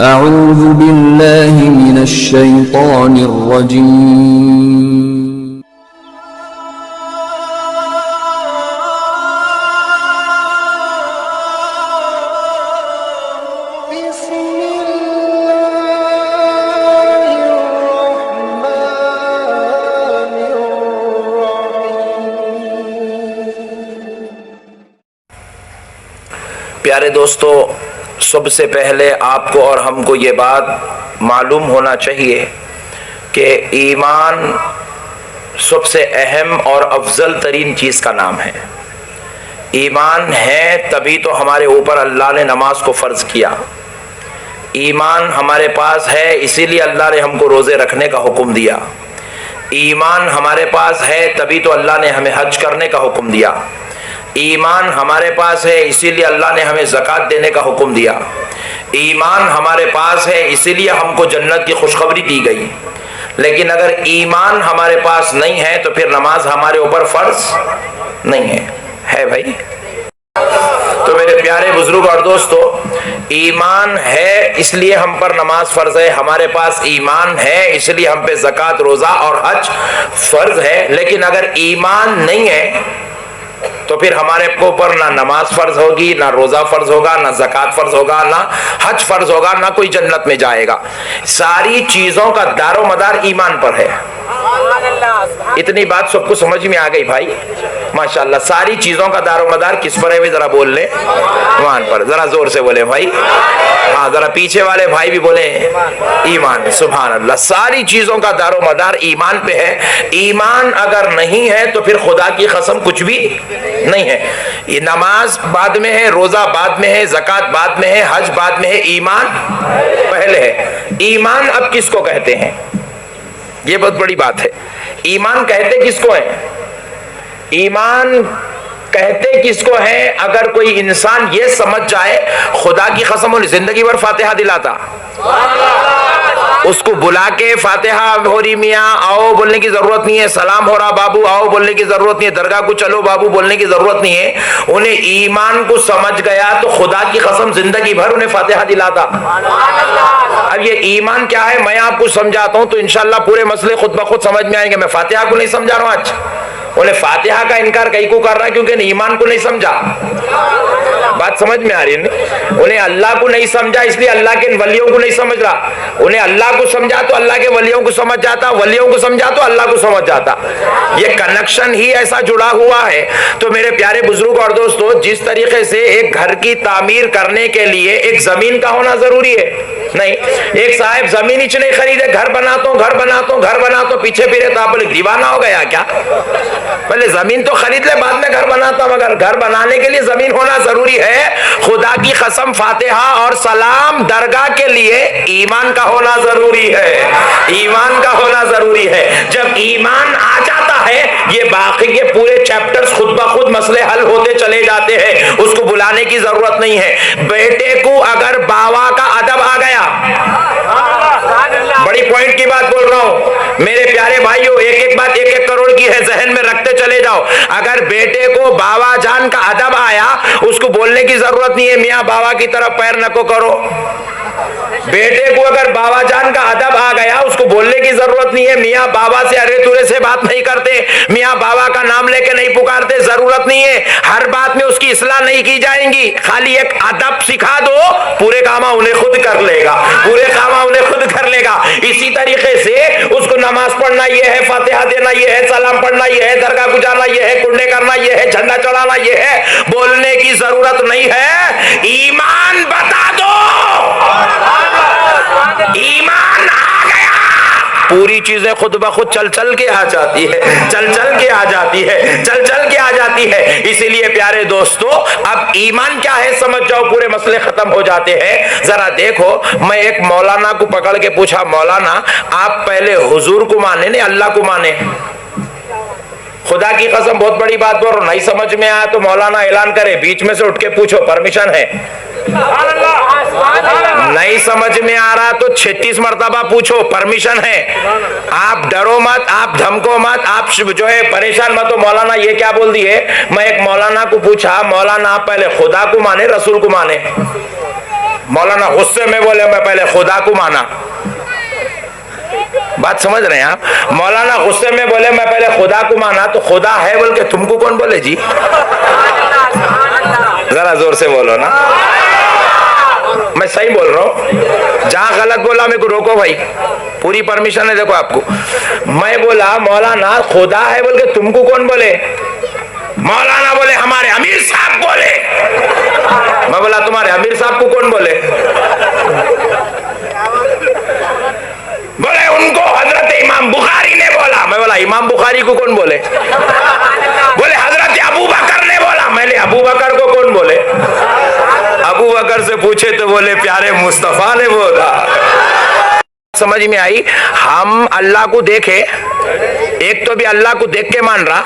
अऊज़ु बिल्लाहि मिनश शैतानिर रजीम। प्यारे दोस्तों, सबसे पहले आपको और हमको ये बात मालूम होना चाहिए कि ईमान सबसे अहम और अफजल तरीन चीज़ का नाम है। ईमान है तभी तो हमारे ऊपर अल्लाह ने नमाज को फ़र्ज़ किया। ईमान हमारे पास है इसीलिए अल्लाह ने हमको रोज़े रखने का हुक्म दिया। ईमान हमारे पास है तभी तो अल्लाह ने हमें हज करने का हुक्म दिया। ईमान हमारे पास है इसीलिए अल्लाह ने हमें ज़कात देने का हुक्म दिया। ईमान हमारे पास है इसीलिए हमको जन्नत की खुशखबरी दी गई। लेकिन अगर ईमान हमारे पास नहीं है तो फिर नमाज हमारे ऊपर फ़र्ज नहीं है भाई। तो मेरे प्यारे बुजुर्ग और दोस्तों, ईमान है इसलिए हम पर नमाज फ़र्ज है, हमारे पास ईमान है इसलिए हम पे ज़कात, रोज़ा और हज फ़र्ज है। लेकिन अगर ईमान नहीं है तो फिर हमारे ऊपर ना नमाज फर्ज होगी, ना रोजा फर्ज होगा, ना ज़कात फर्ज होगा, ना हज फर्ज होगा, ना कोई जन्नत में जाएगा। सारी चीजों का दारो मदार ईमान पर है। इतनी बात सबको समझ में आ गई भाई? माशाल्लाह। सारी चीजों का दारो मदार किस पर है भाई? जरा बोल ले, ईमान पर। जरा जोर से बोले भाई। हाँ, जरा पीछे वाले भाई भी बोले ईमान। सुभान अल्लाह। सारी चीजों का दारो मदार ईमान पे है। ईमान अगर नहीं है तो फिर खुदा की कसम कुछ भी नहीं है। ये नमाज बाद में है, रोजा बाद में है, ज़कात बाद में है, हज बाद में है, ईमान पहले है। ईमान अब किसको कहते हैं? ये बहुत बड़ी बात है। ईमान कहते किसको है? ईमान कहते किसको है? अगर कोई इंसान ये समझ जाए, खुदा की कसम जिंदगी भर फातिहा दिलाता, उसको बुला के फातिहा हो रही मियाँ आओ बोलने की जरूरत नहीं है, सलाम हो रहा बाबू आओ बोलने की जरूरत नहीं है, दरगाह को चलो बाबू बोलने की जरूरत नहीं है। उन्हें ईमान को समझ गया तो खुदा की कसम जिंदगी भर उन्हें फातिहा दिलाता। अब ये ईमान क्या है मैं आपको समझाता हूँ तो इंशाल्लाह पूरे मसले खुद ब खुद समझ में आएंगे। मैं फातिहा को नहीं समझा रहा हूँ आज। उन्हें फातिहा का इनकार कई को कर रहा है क्योंकि ईमान को नहीं समझा। बात समझ में आ रही है? उन्हें अल्लाह को नहीं समझा इसलिए अल्लाह के वलियों को नहीं समझ रहा। उन्हें अल्लाह को समझा तो अल्लाह के वलियों को समझ जाता, वलियों को समझा तो अल्लाह को समझ जाता। ये कनेक्शन ही ऐसा जुड़ा हुआ है। तो मेरे प्यारे बुजुर्ग और दोस्तों, जिस तरीके से एक घर की तामीर करने के लिए एक जमीन का होना जरूरी है, नहीं एक साहब जमीन ही नहीं खरीदे, घर बनाता हूं घर बनाता हूं घर बनाता हूं, पीछे फिरे तो आप बोले दीवाना हो गया क्या? पहले जमीन तो खरीद ले बाद में घर बनाता, मगर घर बनाने के लिए जमीन होना जरूरी है। खुदा की कसम फातिहा और सलाम दरगाह के लिए ईमान का होना जरूरी है। ईमान का होना जरूरी है। जब ईमान आ जाता है ये बाकी के पूरे चैप्टर्स खुद ब खुद मसले हल होते चले जाते हैं। उसको बुलाने की जरूरत नहीं है। बेटे को अगर बाबा का अदब आ गया, बड़ी पॉइंट की बात बोल रहा हूं मेरे प्यारे भाइयों, एक एक बात 1-1 करोड़ की है, जहन में रखते चले जाओ। अगर बेटे को बाबा जान का अदब आया, उसको बोलने की जरूरत नहीं है मियाँ बाबा की तरफ पैर नको करो। बेटे को अगर बाबा जान का अदब आ गया, उसको बोलने की जरूरत नहीं है मियाँ बाबा से अरे तुरे से बात नहीं करते, मियाँ बाबा का नाम लेके नहीं पुकारते, जरूरत नहीं है। हर बात में उसकी इस्लाह नहीं की जाएंगी, खाली एक अदब सिखा दो, पूरे काम उन्हें खुद कर लेगा, पूरे काम उन्हें खुद कर लेगा। इसी तरीके से उसको नमाज पढ़ना ये है, फातिहा देना ये है, सलाम पढ़ना ये है, दरगाह को जाना ये है, कुंडे करना ये है, झंडा चढ़ाना ये है, बोलने की जरूरत नहीं है। ईमान बता दो, ईमान आ गया, पूरी चीजें खुद ब खुद चल चल के आ जाती है, चल चल के आ जाती है, चल चल के आ जाती है। इसीलिए प्यारे दोस्तों, अब ईमान क्या है समझ जाओ, पूरे मसले खत्म हो जाते हैं। जरा देखो, मैं एक मौलाना को पकड़ के पूछा, मौलाना आप पहले हुजूर को माने नहीं अल्लाह को माने? खुदा की कसम बहुत बड़ी बात बोल रहा हूं, नहीं समझ में आया तो मौलाना ऐलान करे, बीच में से उठ के पूछो, परमिशन है। नहीं समझ में आ रहा तो 36 मरतबा पूछो, परमिशन है। आप डरो मत, आप धमको मत, आप जो है परेशान मत हो मौलाना ये क्या बोल दिए। मैं एक मौलाना को पूछा, मौलाना आप पहले खुदा को माने रसूल को माने? मौलाना गुस्से में बोले मैं पहले खुदा को माना। बात समझ रहे हैं आप? मौलाना गुस्से में बोले मैं पहले खुदा को माना, तो खुदा है बोल के तुमको कौन बोले जी? जरा जोर से बोलो ना, मैं सही बोल रहा हूं। जहां गलत बोला मेरे को रोको भाई, पूरी परमिशन है। देखो आपको मैं बोला मौलाना खुदा है बोल के तुमको कौन बोले? मौलाना बोले हमारे अमीर साहब बोले। मैं बोला तुम्हारे अमीर साहब को कौन बोले? बोले उनको हजरत इमाम बुखारी ने बोला। मैं बोला इमाम बुखारी को कौन बोले? बोले हजरत अबू बकर ने बोला। मैंने अबू बकर को कौन बोले? अबू बकर से पूछे तो बोले प्यारे मुस्तफा ने बोला। समझ में आई? हम अल्लाह को देखे, एक तो भी अल्लाह को देख के मान रहा,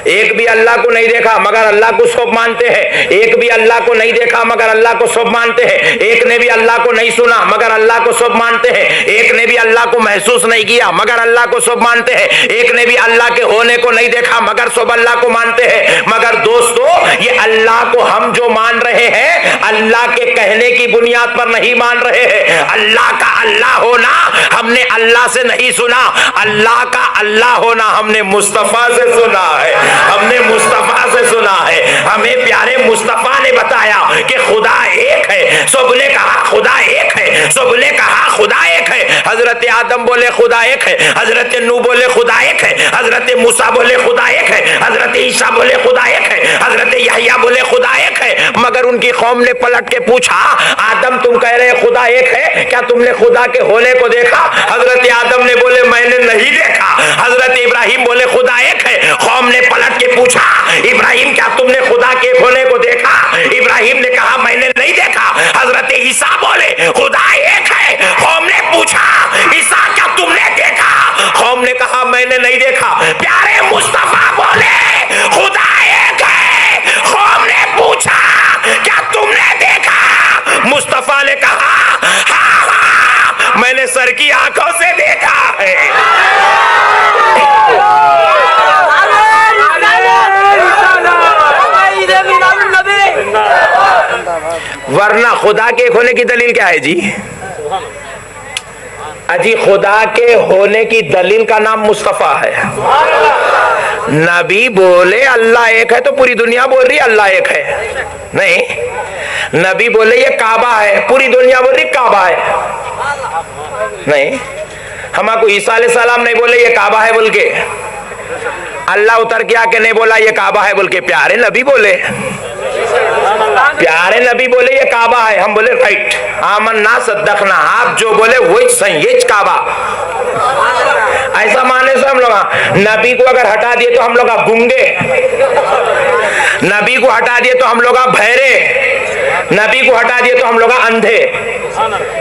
एक भी अल्लाह को नहीं देखा मगर अल्लाह को सब मानते हैं, एक भी अल्लाह को नहीं देखा मगर अल्लाह को सब मानते हैं, एक ने भी अल्लाह को नहीं सुना मगर अल्लाह को सब मानते हैं, एक ने भी अल्लाह को महसूस नहीं किया मगर अल्लाह को सब मानते हैं, एक ने भी अल्लाह के होने को नहीं देखा मगर सब अल्लाह को मानते हैं। मगर दोस्तों ये अल्लाह को हम जो मान रहे हैं अल्लाह के कहने की बुनियाद पर नहीं मान रहे हैं। अल्लाह का अल्लाह होना हमने अल्लाह से नहीं सुना, अल्लाह का अल्लाह होना हमने मुस्तफा से सुना है, हमने मुस्तफा से सुना है। हमें प्यारे मुस्तफा ने बताया कि खुदा एक है, सबने कहा खुदा एक है, सबने कहा खुदा एक है। हजरत आदम बोले खुदा एक है, हजरत नूह बोले खुदा एक है, हजरत मूसा बोले खुदा एक है, हजरत ईसा बोले खुदा एक है, हजरत यहया बोले खुदा एक है। मगर उनकी कौम ने पलट के पूछा आदम तुम कह रहे खुदा एक है, क्या तुमने खुदा के होने को देखा? हजरत आदम ने बोले मैंने नहीं देखा। हजरत इब्राहिम बोले खुदा एक है। कौम ने पलट के पूछा इब्राहिम क्या तुमने खुदा के होने को देखा? इब्राहिम ने कहा मैंने नहीं देखा। हजरत ईसा बोले खुदा एक है। कौम ने पूछा ईसा क्या तुमने देखा? कौम ने कहा मैंने नहीं देखा। प्यारे मुस्तफा बोले खुदा एक है। कौम ने पूछा क्या तुमने देखा? मुस्तफा ने कहा हाँ हाँ मैंने सर की आंखों से देखा है। वरना खुदा के होने की दलील क्या है जी? अजी खुदा के होने की दलील का नाम मुस्तफा है। नबी बोले अल्लाह एक है तो पूरी दुनिया बोल रही अल्लाह एक है? नहीं। नबी बोले ये काबा है, पूरी दुनिया बोल रही काबा है? नहीं। हमको ईसा अलैहिस्सलाम नहीं बोले ये काबा है बोल के, अल्लाह उतर के आके नहीं बोला ये काबा है बोल के, प्यारे नबी बोले, प्यारे नबी बोले ये काबा है। हम बोले राइट, आमन्ना सद्दकना, आप जो बोले वही सही, ये काबा। ऐसा मानने से हम लोग नबी को अगर हटा दिए तो हम लोग गूंगे, नबी को हटा दिए तो हम लोग बहरे, नबी को हटा दिए तो हम लोग अंधे।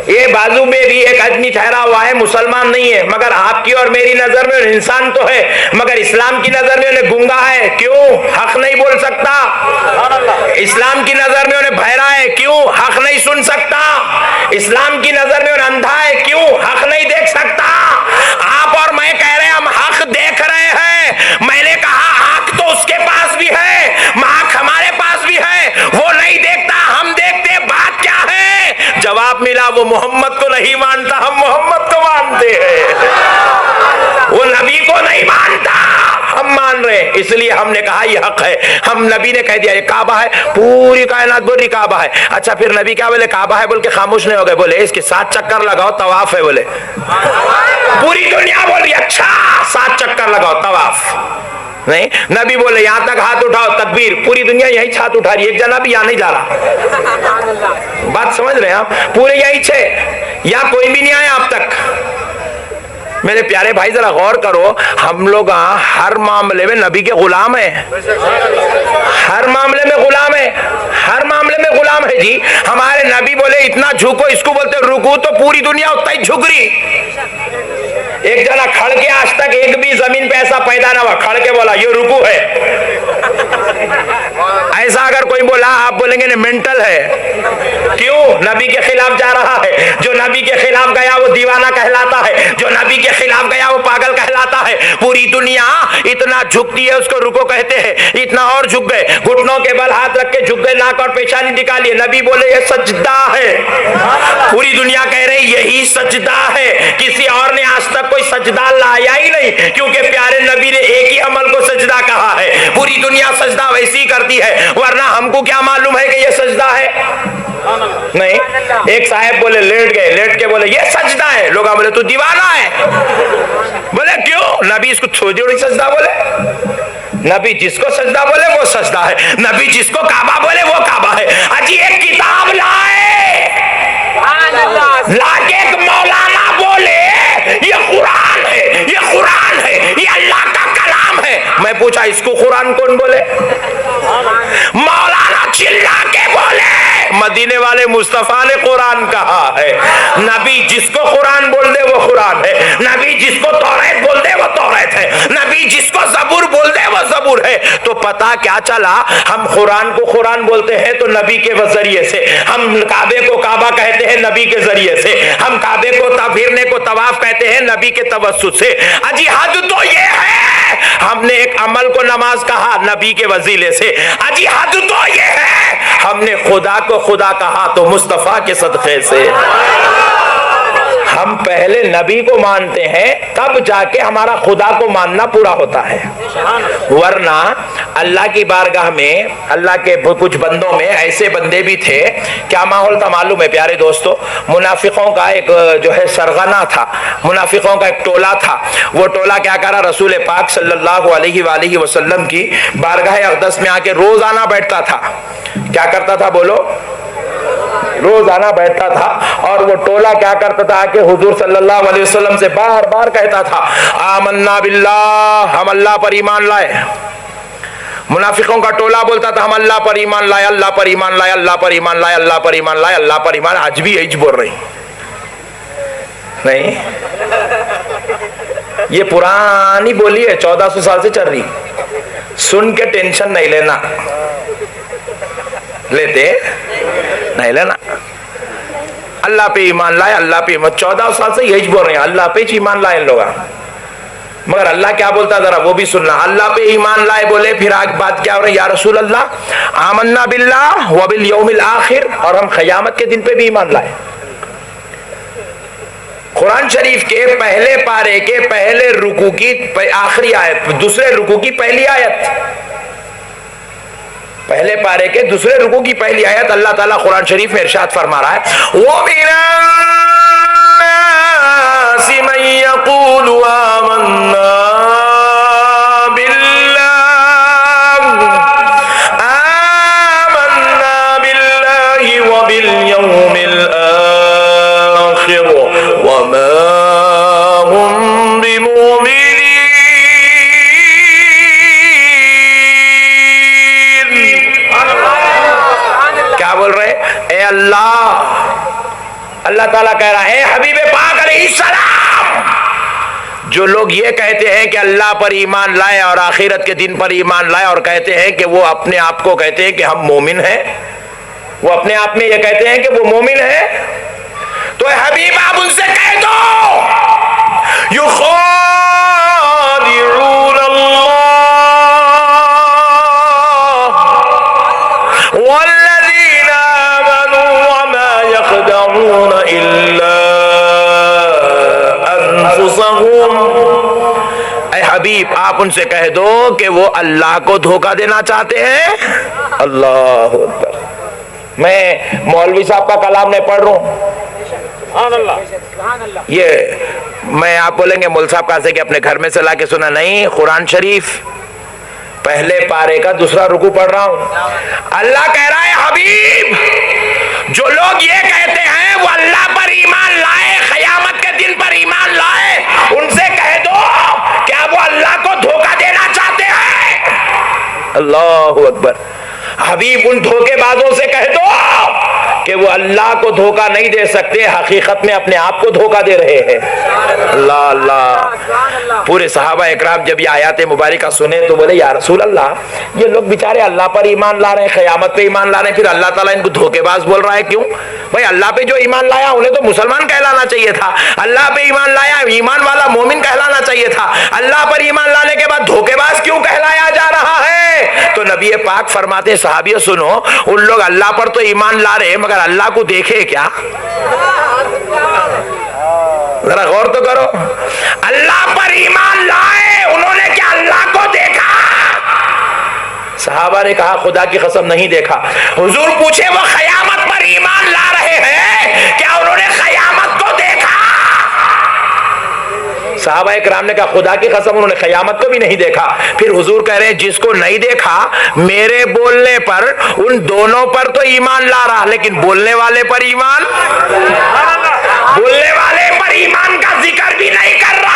ये बाजू में भी एक आदमी ठहरा हुआ है, मुसलमान नहीं है मगर आपकी और मेरी नजर में इंसान तो है, मगर इस्लाम की नजर में उन्हें गूंगा है। क्यों? हक नहीं बोल सकता। इस्लाम की नजर में उन्हें बहरा है, क्यों? हक नहीं सुन सकता। इस्लाम की नजर में उन्हें अंधा है, क्यों? हक नहीं देख सकता। आप और मैं कह रहे हैं हम हक देख रहे हैं। मैंने कहा आंख तो उसके पास भी है, आंख हमारे पास भी है, वो नहीं देखता हम देखते, बात क्या है? जवाब मिला वो मोहम्मद को नहीं मानता, हम मोहम्मद को मानते हैं। वो नबी को नहीं मानता, हम मान रहे हैं। इसलिए हमने कहा ये हक है। हम नबी ने कह दिया ये काबा है, पूरी कायनात बोल रही काबा है। अच्छा फिर नबी क्या बोले? काबा है बोल के खामोश नहीं हो गए, बोले इसके 7 चक्कर लगाओ तवाफ है। बोले पूरी दुनिया बोल रही अच्छा 7 चक्कर लगाओ तवाफ नहीं। नबी बोले यहां तक हाथ उठाओ तकबीर, पूरी दुनिया यही हाथ उठा रही है, एक जना भी यहां नहीं जा रहा। बात समझ रहे हैं आप? पूरे यही 6, या कोई भी नहीं आया अब तक। मेरे प्यारे भाई जरा गौर करो, हम लोग हर मामले में नबी के गुलाम है, हर मामले में गुलाम है, हर मामले में गुलाम है जी। हमारे नबी बोले इतना झुको, इसको बोलते रुकू, तो पूरी दुनिया उतना ही झुक रही। एक जना खड़ के आज तक एक भी जमीन पे ऐसा पैदा ना हुआ, खड़ के बोला ये रुकू है। ऐसा अगर कोई बोला आप बोलेंगे ने मेंटल है। क्यों? नबी के खिलाफ जा रहा है। जो नबी के खिलाफ गया वो दीवाना कहलाता है, जो नबी के खिलाफ गया वो पागल कहलाता है। पूरी दुनिया इतना झुकती है उसको रुको कहते हैं, इतना और झुक गए, घुटनों के बल हाथ रख के झुक गए, नाक और पेशानी निकालिए, नबी बोले ये सजदा है। पूरी दुनिया कह रही यही सजदा है, किसी और ने आज तक कोई सजदा लाया ही नहीं, क्योंकि प्यारे नबी ने एक ही अमल को सजदा कहा है। पूरी दुनिया सजदा वैसी ही करती है, वरना हमको क्या मालूम है कि ये सजदा है? नहीं। एक साहब बोले लेट गए, लेट के बोले ये सजदा है, लोग बोले तू दीवाना है। बोले क्यों? नबी इसको छोड़ी सजदा बोले। नबी जिसको सजदा बोले वो सजदा है, नबी जिसको काबा बोले वो काबा है। अजी एक किताब लाए, लाके एक मौलाना बोले ये कुरान है, ये कुरान है, ये अल्लाह का कलाम है। मैं पूछा इसको कुरान कौन बोले? मौलाना चिल्ला के बोले मदीने वाले मुस्तफा ने कुरान कहा है। नबी जिसको कुरान बोल दे वो कुरान है, नबी जिसको तौरात बोल दे वो तौरात है, नबी जिसको ज़बूर बोल दे वो ज़बूर है। तो पता क्या चला, हम कुरान को कुरान बोलते हैं तो नबी के जरिए से, हम काबे को काबा कहते हैं नबी के जरिए से, हम काबे को फिरने को तवाफ कहते हैं नबी के तवस्सुत से। अजी हद तो ये है, हमने एक अमल को नमाज कहा नबी के वसीले से। अजी हद तो ये है, हमने खुदा को खुदा कहा तो मुस्तफा के सदक़े से। हम पहले नबी को मानते हैं तब जाके हमारा खुदा को मानना पूरा होता है, वरना अल्लाह की बारगाह में अल्लाह के कुछ बंदों में ऐसे बंदे भी थे। क्या माहौल था मालूम है प्यारे दोस्तों? मुनाफिकों का एक जो है सरगना था, मुनाफिकों का एक टोला था। वो टोला क्या करा, रसूल पाक सल्लल्लाहु अलैहि वसल्लम की बारगाह अक़दस में आके रोजाना बैठता था। क्या करता था बोलो? रोजाना बैठता था। और वो टोला क्या करता था कि हुजूर सल्लल्लाहु अलैहि वसल्लम से बार बार कहता था आमन्ना बिल्लाह, हम अल्लाह पर ईमान लाए। मुनाफिकों का टोला बोलता था हम अल्लाह पर ईमान लाए, अल्लाह पर ईमान लाए, अल्लाह पर ईमान लाए, अल्लाह पर ईमान लाए, अल्लाह पर ईमान। आज भी यही बोल रही नहीं, ये पुरानी बोली है, 1400 साल से चल रही। सुन के टेंशन नहीं लेना, लेते नहीं लेना। अल्लाह पे ईमान लाए, अल्लाह पे ईमान, 14 साल से यही बोल रहे हैं, अल्लाह पे ईमान लाए लोग। मगर अल्लाह क्या बोलता जरा वो भी सुनना। अल्लाह पे ईमान लाए बोले, फिर आगे बात क्या हो रही? या रसूल अल्लाह आमन्ना बिल्लाह व बिल यौमिल आखिर, और हम क़यामत के दिन पे भी ईमान लाए। कुरान शरीफ के पहले पारे के पहले रुकू की आखिरी आयत, दूसरे रुकू की पहली आयत, पहले पारे के दूसरे रुकू की पहली आयत अल्लाह ताला कुरान शरीफ में इरशाद फरमा रहा है, वो मिनन्नासि मन यक़ूलु आमन्ना बिल्लाहि व बिल यौमिल आखिर व मा हुम बिमुमिनीन। अल्लाह ताला कह रहा है हबीब पाक अलैहिस्सलाम, जो लोग ये कहते हैं कि अल्लाह पर ईमान लाए और आखिरत के दिन पर ईमान लाए और कहते हैं कि वो अपने आप को कहते हैं कि हम मोमिन हैं, वो अपने आप में ये कहते हैं कि वो मोमिन है, तो हबीब आप उनसे कह दो युखादिऊन अल्लाह वल्लज़ीना आमनू वमा यख़दऊन इल्ला अनफुसहुम। ऐ हबीब आप उनसे कह दो कि वो अल्लाह को धोखा देना चाहते हैं। अल्लाह अकबर। मैं मौलवी साहब का कलाम नहीं पढ़ रहा हूं, ये मैं आप बोलेंगे मौलवी साहब कहा से कि अपने घर में से ला के सुना, नहीं, कुरान शरीफ पहले पारे का दूसरा रुकू पढ़ रहा हूं। अल्लाह कह रहा है हबीब, जो लोग ये कहते हैं वो अल्लाह पर ईमान लाए, क़यामत के दिन पर ईमान लाए, उनसे कह दो क्या वो अल्लाह को धोखा देना चाहते हैं। अल्लाहु अकबर। हबीब उन धोखेबाजों से कह दो कि वो अल्लाह को धोखा नहीं दे सकते, हकीकत में अपने आप को धोखा दे रहे हैं। अल्लाह अल्लाह। पूरे सहाबा इकराम जब ये आयत मुबारका सुने तो बोले या रसूल अल्लाह, ये लोग बेचारे अल्लाह पर ईमान ला रहे हैं, क़यामत पे ईमान ला रहे हैं, फिर अल्लाह ताला इनको धोखेबाज बोल रहा है क्यों? भाई अल्लाह पे जो ईमान लाया उन्हें तो मुसलमान कहलाना चाहिए था, अल्लाह पे ईमान लाया ईमान वाला मोमिन कहलाना चाहिए था, अल्लाह पर ईमान लाने के बाद धोखेबाज क्यों कहलाया जा रहा है? तो नबी पाक फरमाते सहाबियों सुनो, उन लोग अल्लाह पर तो ईमान ला रहे मगर अल्लाह को देखे क्या? जरा गौर तो करो, अल्लाह पर ईमान लाए उन्होंने क्या अल्लाह को देखा? सहाबा ने कहा खुदा की कसम नहीं देखा। हुजूर पूछे वो क़यामत पर ईमान ला रहे हैं, क्या उन्होंने क़यामत को देखा? सहाबा इकराम ने कहा खुदा की कसम उन्होंने क़यामत को भी नहीं देखा। फिर हुजूर कह रहे हैं जिसको नहीं देखा मेरे बोलने पर उन दोनों पर तो ईमान ला रहा, लेकिन बोलने वाले पर ईमान, बोलने वाले पर ईमान का जिक्र भी नहीं कर रहा।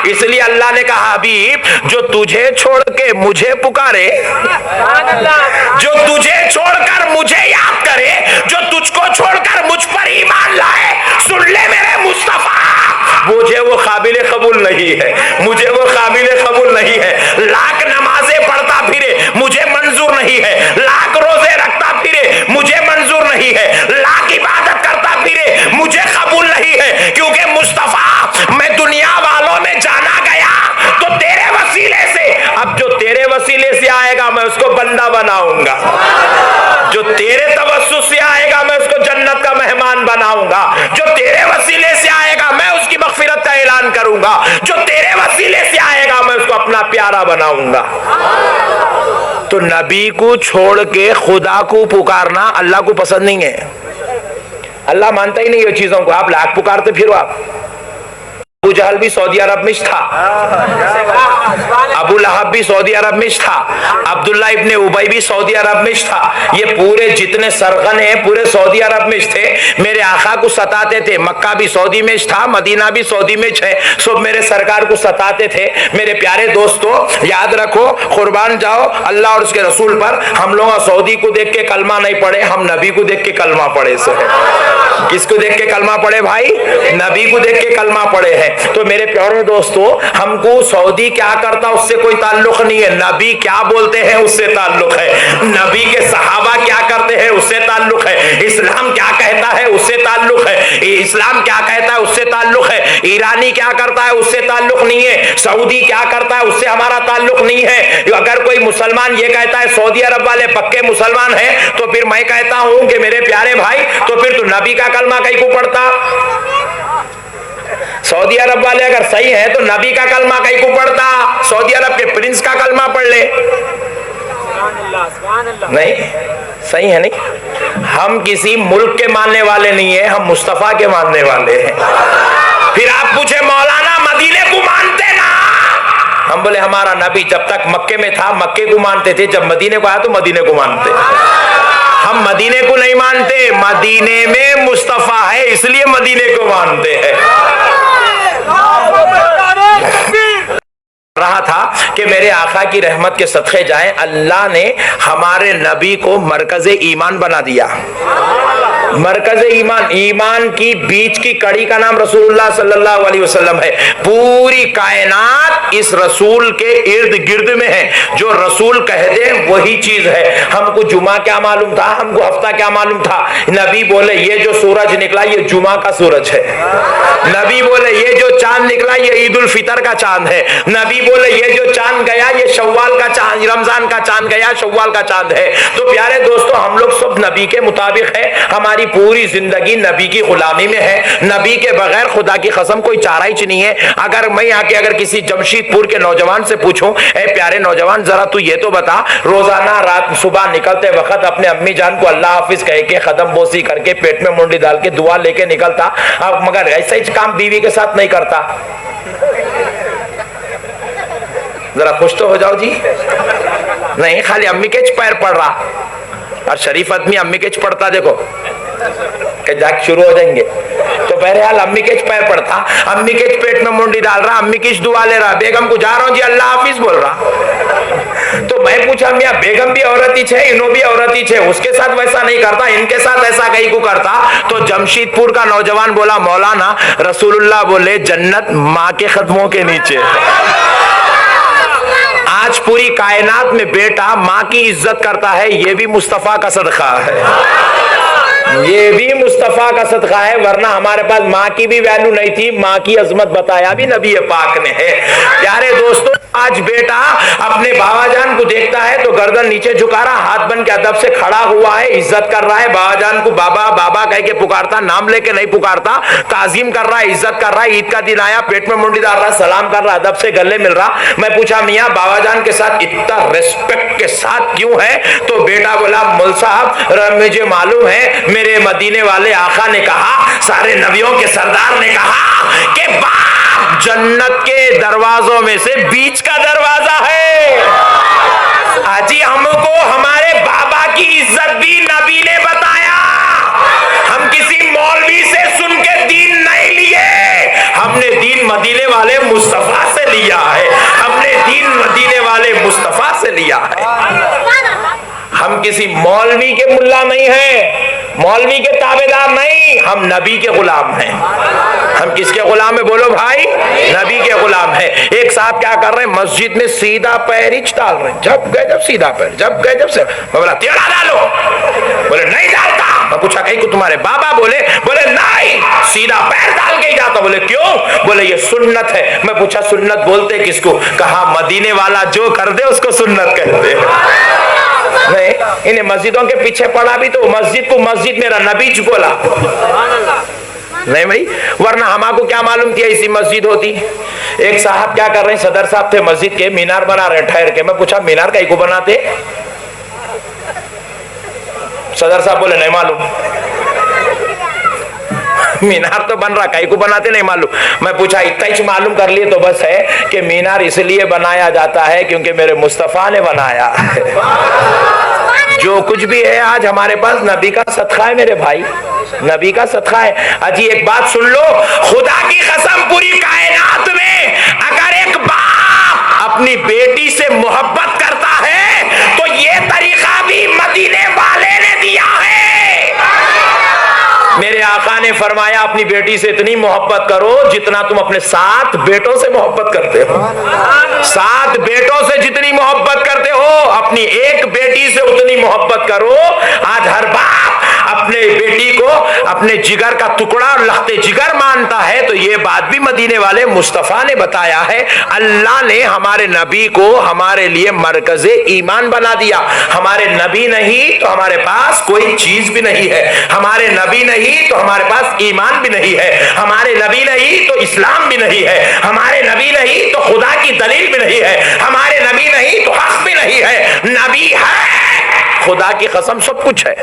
इसलिए अल्लाह ने कहा हबीब जो तुझे छोड़ के मुझे पुकारे, जो तुझे छोड़कर मुझे याद करे, जो तुझको छोड़कर मुझ पर ईमान लाए, सुन ले मेरे मुस्तफा, मुझे वो काबिल कबूल नहीं है, मुझे वो काबिल कबूल नहीं है। लाख नमाजें पढ़ता फिरे मुझे मंजूर नहीं है, लाख रोजे रखता फिरे मुझे मंजूर नहीं है, लाख इबादत करता फिरे मुझे कबूल नहीं है, क्योंकि मुस्तफा मैं दुनिया वालों में जाना गया तो तेरे वसीले से, अब जो तेरे वसीले से आएगा मैं उसको बंदा बनाऊंगा, जो तेरे तवस्सुल से आएगा मैं उसको जन्नत का मेहमान बनाऊंगा, जो तेरे वसीले से आएगा मैं उसकी मग़फ़िरत का ऐलान करूंगा, जो तेरे वसीले से आएगा मैं उसको अपना प्यारा बनाऊंगा। तो नबी को छोड़ के खुदा को पुकारना अल्लाह को पसंद नहीं है, अल्लाह मानता ही नहीं है चीजों को। आप लाख पुकारते फिर आप, अबू जहल भी सऊदी अरब में था, अबू लहब भी सऊदी अरब में था, अब्दुल्ला इब्ने उबई भी सऊदी अरब में था, ये पूरे जितने सरगन हैं पूरे सऊदी अरब में थे, मेरे आका को सताते थे। मक्का भी सऊदी में था, मदीना भी सऊदी में है, सब मेरे सरकार को सताते थे। मेरे प्यारे दोस्तों याद रखो, कुर्बान जाओ अल्लाह और उसके रसूल पर। हम लोग सऊदी को देख के कलमा नहीं पढ़े, हम नबी को देख के कलमा पढ़े से है। किसको देख के कलमा पढ़े भाई? नबी को देख के कलमा पढ़े हैं। तो मेरे प्यारे दोस्तों हमको सऊदी क्या करता उससे कोई ताल्लुक नहीं है, नबी क्या बोलते हैं उससे ताल्लुक है, नबी के सहाबा क्या करते हैं उससे ताल्लुक है, इस्लाम क्या कहता है उससे ताल्लुक है, इस्लाम क्या कहता है उससे ताल्लुक है, ईरानी क्या करता है उससे ताल्लुक नहीं है, सऊदी क्या करता है उससे हमारा ताल्लुक नहीं है। अगर कोई मुसलमान ये कहता है सऊदी अरब वाले पक्के मुसलमान हैं, तो फिर मैं कहता हूं कि मेरे प्यारे भाई तो फिर तो नबी का कलमा कहीं को पढ़ता। सऊदी अरब वाले अगर सही है तो नबी का कलमा कहीं को पढ़ता, सऊदी अरब के प्रिंस का कलमा पढ़ ले। नहीं सही है नहीं, हम किसी मुल्क के मानने वाले नहीं है, हम मुस्तफा के मानने वाले हैं। फिर आप पूछे मौलाना मदीने को मानते ना? हम बोले हमारा नबी जब तक मक्के में था मक्के को मानते थे, जब मदीने को आया तो मदीने को मानते। हम मदीने को नहीं मानते, मदीने में मुस्तफा है इसलिए मदीने को मानते हैं। रहा था कि मेरे आका की रहमत के सदक़े जाएं, अल्लाह ने हमारे नबी को मरकज़े ईमान बना दिया। मरकज़े ईमान, ईमान की बीच की कड़ी का नाम रसूलुल्लाह सल्लल्लाहु अलैहि वसल्लम है। पूरी कायनात इस रसूल के इर्द गिर्द में है, जो रसूल कह दे वही चीज है। हमको जुमा क्या मालूम था, हमको हफ्ता क्या मालूम था? नबी बोले ये जो सूरज निकला ये जुमा का सूरज है। नबी बोले ये जो चांद निकला ये ईद उल फितर का चांद है। नबी बोले ये जो चांद गया ये शव्वाल का चांद, रमजान का चांद गया शव्वाल का चांद है। तो प्यारे दोस्तों हम लोग सब नबी के मुताबिक है, हमारी पूरी जिंदगी नबी की गुलामी में है। नबी के बगैर खुदा की कसम कोई चारा ही नहीं है। अगर मैं आके अगर किसी जमशेदपुर के नौजवान से पूछूं, ए प्यारे नौजवान जरा तू ये तो बता, रोजाना रात सुबह निकलते वक्त अपने अम्मी जान को अल्लाह हाफिज कह के कदम बोसी करके पेट में मुंडी डाल के दुआ लेके निकलता, अब मगर ऐसा ही काम बीवी के साथ नहीं करता। जरा खुश तो हो जाओ जी। नहीं खाली अम्मी के पैर पड़ रहा, और शरीफ आदमी अम्मी के पड़ता देखो के जाग शुरू हो जाएंगे। तो बहरहाल अम्मी के पैर पड़ता, अम्मी के पेट में मुंडी डाल रहा, अम्मी की दुआ ले रहा, बेगम को जा रहा हूं जी अल्लाह हाफिज बोल रहा। तो मैं पूछा मियाँ बेगम भी औरत ही छे, इनो भी औरत ही छे, उसके साथ वैसा नहीं करता, इनके साथ ऐसा कहीं को करता? तो जमशेदपुर का नौजवान बोला मौलाना रसूलुल्लाह बोले जन्नत माँ के कदमों के नीचे। आज पूरी कायनात में बेटा माँ की इज्जत करता है, ये भी मुस्तफा का सदका है, ये भी मुस्तफा का सदका है, वरना हमारे पास माँ की भी वैल्यू नहीं थी। माँ की अजमत बताया भी नबी पाक ने है। प्यारे दोस्तों, आज बेटा अपने बाबाजान को देखता है तो गर्दन नीचे झुका रहा, हाथ बन के अदब से खड़ा हुआ है, इज्जत कर रहा है, बाबाजान को बाबा बाबा कह के पुकारता, नाम लेके नहीं पुकारता, ताजीम कर रहा है, इज्जत कर रहा है। ईद का दिन आया, पेट में मुंडी डाल रहा, सलाम कर रहा, अदब से गले मिल रहा। मैं पूछा मियाँ बाबाजान के साथ इतना रिस्पेक्ट के साथ क्यों है? तो बेटा बोला मौल साहब मुझे मालूम है, मेरे मदीने वाले आका ने कहा, सारे नबियों के सरदार ने कहा कि बाप जन्नत के दरवाजों में से बीच का दरवाजा है। आजी हमको हमारे बाबा की इज्जत भी नबी ने बताया। हम किसी मौलवी से सुन के दीन नहीं लिए, हमने दीन मदीने वाले मुस्तफा से लिया है, हमने दीन मदीने वाले मुस्तफा से लिया है। हम किसी मौलवी के मुल्ला नहीं हैं, मौलवी के ताबेदार नहीं, हम नबी के गुलाम हैं। हम किसके गुलाम है बोलो भाई? नबी के गुलाम है। एक साहब क्या कर रहे हैं, मस्जिद में सीधा पैर ही डाल रहे हैं, जब गए जब सीधा पैर, जब गए जब से। मैं बोला टेढ़ा डालो, बोले नहीं डालता। मैं पूछा कहीं को तुम्हारे बाबा? बोले नहीं, सीधा पैर डाल के ही जाता। बोले क्यों? बोले ये सुन्नत है। मैं पूछा सुन्नत बोलते किसको? कहा मदीने वाला जो कर दे उसको सुन्नत कहते हैं। नहीं, इन्हें मस्जिदों के पीछे पड़ा भी तो मस्जिद को मस्जिद मेरा नबी बोला नहीं भाई, वरना हमारे क्या मालूम थी ऐसी मस्जिद होती। एक साहब क्या कर रहे हैं, सदर साहब थे मस्जिद के, मीनार बना रहे ठहर के। मैं पूछा मीनार कहीं को बनाते? सदर साहब बोले नहीं मालूम। मीनार तो बन रहा, कहीं को बनाते नहीं मालूम। मैं पूछा इतना ही मालूम कर लिए तो बस है कि मीनार इसलिए बनाया जाता है क्योंकि मेरे मुस्तफा ने बनाया है। जो कुछ भी है आज हमारे पास नबी का सदका है मेरे भाई, नबी का सदका है। अजी एक बात सुन लो, खुदा की कसम पूरी कायनात में अगर एक बाप अपनी बेटी से मोहब्बत करता है तो ये तरीका भी मदीने वाले ने दिया है। मेरे आका ने फरमाया अपनी बेटी से इतनी मोहब्बत करो जितना तुम अपने 7 बेटों से मोहब्बत करते हो। 7 बेटों से जितनी मोहब्बत करते हो अपनी एक बेटी से उतनी मोहब्बत करो। आज हर बाप अपने बेटी को अपने जिगर का टुकड़ा और लखते जिगर मानता है, तो ये बात भी मदीने वाले मुस्तफा ने बताया है। अल्लाह ने हमारे नबी को हमारे लिए मरकज़े ईमान बना दिया। हमारे नबी नहीं तो हमारे पास कोई चीज भी नहीं है, हमारे नबी नहीं तो हमारे पास ईमान भी नहीं है, हमारे नबी नहीं तो इस्लाम भी नहीं है, हमारे नबी नहीं तो खुदा की दलील भी नहीं है, हमारे नबी नहीं तो हक भी नहीं है। नबी है, खुदा की कसम सब कुछ है,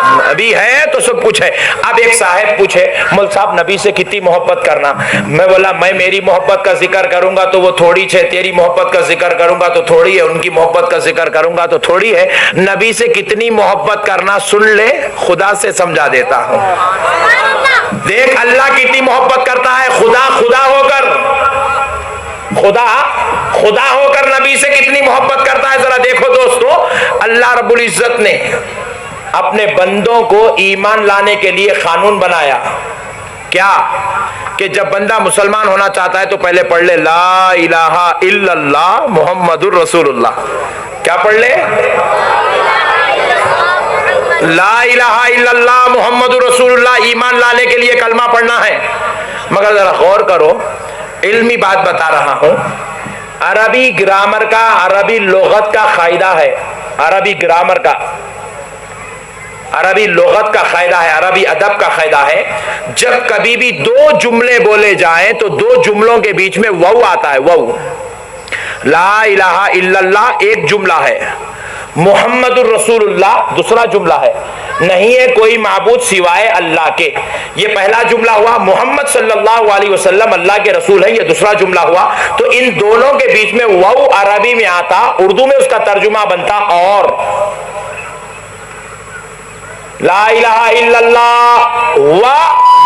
नबी है तो सब कुछ है। अब एक साहब पूछे मौल साहब नबी से कितनी मोहब्बत करना? मैं बोला मैं मेरी मोहब्बत का जिक्र करूंगा तो वो थोड़ी है, तेरी मोहब्बत का जिक्र करूंगा तो थोड़ी है, उनकी मोहब्बत का जिक्र करूंगा तो थोड़ी है। नबी से कितनी मोहब्बत करना सुन ले, खुदा से समझा देता हूं। देख अल्लाह कितनी मोहब्बत करता है, खुदा होकर, खुदा होकर नबी से कितनी मोहब्बत करता है। जरा देखो दोस्तों, अल्लाह रब्बुल इज्जत ने अपने बंदों को ईमान लाने के लिए कानून बनाया। क्या? कि जब बंदा मुसलमान होना चाहता है तो पहले पढ़ ले ला इलाहा इल्लल्लाह मुहम्मदुर रसूलुल्लाह। क्या पढ़ ले? ला इलाहा इल्लल्लाह मुहम्मदुर रसूलुल्लाह। ईमान लाने के लिए कलमा पढ़ना है। मगर जरा गौर करो, इल्मी बात बता रहा हूं। अरबी ग्रामर का, अरबी लुगत का कायदा है, अरबी ग्रामर का, अरबी लुगत का कायदा है, अरबी अदब का कायदा है। जब कभी भी 2 जुमले बोले जाएं तो 2 जुमलों के बीच में वाउ आता है, वाउ। ला इलाहा इल्लल्लाह एक जुमला है, मुहम्मदुर रसूलुल्लाह दूसरा जुमला है। नहीं है कोई माबूद सिवाय अल्लाह के, ये पहला जुमला हुआ। मोहम्मद सल्लल्लाहु अलैहि वसल्लम अल्लाह के रसूल है, ये दूसरा जुमला हुआ। तो इन दोनों के बीच में वाउ अरबी में आता, उर्दू में उसका तर्जुमा बनता और ला इलाहा इल्लल्लाह व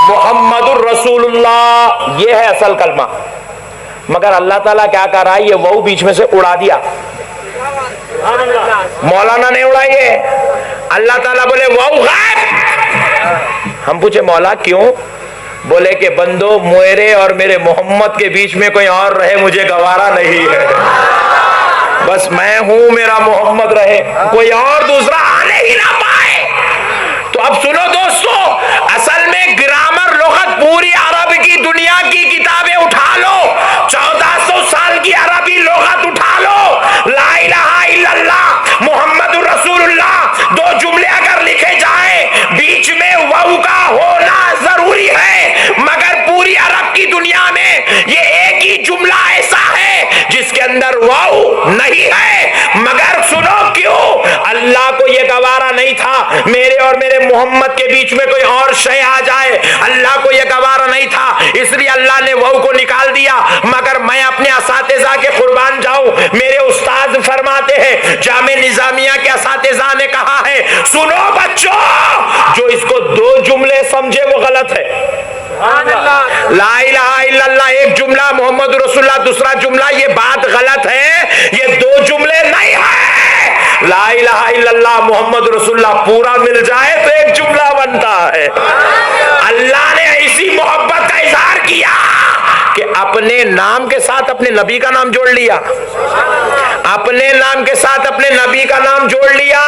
मुहम्मदुर रसूलुल्लाह, ये है असल कलमा। मगर अल्लाह ताला क्या कर रहा है, ये वाउ बीच में से उड़ा दिया। मौलाना ने उड़ाई है। अल्लाह ताला बोले वाह गायब। हम पूछे मौला क्यों? बोले कि बंदो मेरे और मेरे मोहम्मद के बीच में कोई और रहे मुझे गवारा नहीं है, बस मैं हूं, मेरा मोहम्मद रहे, कोई और दूसरा आने ही ना पाए। तो अब सुनो दोस्तों, असल में ग्रामर लुगत पूरी अरब की दुनिया की किताबें उठा लो, 1400 साल की अरबी लुगत उठा लो, ला इलाहा इल्लल्लाह मुहम्मदुर रसूलुल्लाह, दो जुमले अगर लिखे जाए बीच में वाव का होना जरूरी है, मगर पूरी अरब की दुनिया में ये एक ही जुमला ऐसा है जिसके अंदर वाव नहीं है। मगर सुनो क्यों? अल्लाह को यह गवारा नहीं था मेरे और मेरे मोहम्मद के बीच में कोई और शय आ जाए, अल्लाह को यह गवारा नहीं था, इसलिए अल्लाह ने वाव को निकाल दिया। मगर मैं अपने असातिज़ा के कुर्बान जाऊं, मेरे उस्ताद फरमाते हैं, जामे निजामिया के असातिज़ा ने कहा है, सुनो बच्चों, जो इसको दो जुमले समझे वो गलत है। ला इलाहा इल्लल्लाह एक जुमला, मोहम्मद रसूलुल्लाह दूसरा जुमला, ये बात गलत है, ये दो जुमले नहीं है। ला इलाहा इल्लल्लाह मोहम्मद रसूलुल्लाह पूरा मिल जाए तो एक जुमला बनता है। अल्लाह ने ऐसी मोहब्बत का इजहार किया कि अपने नाम के साथ अपने नबी का नाम जोड़ लिया, अपने नाम के साथ अपने नबी का नाम जोड़ लिया।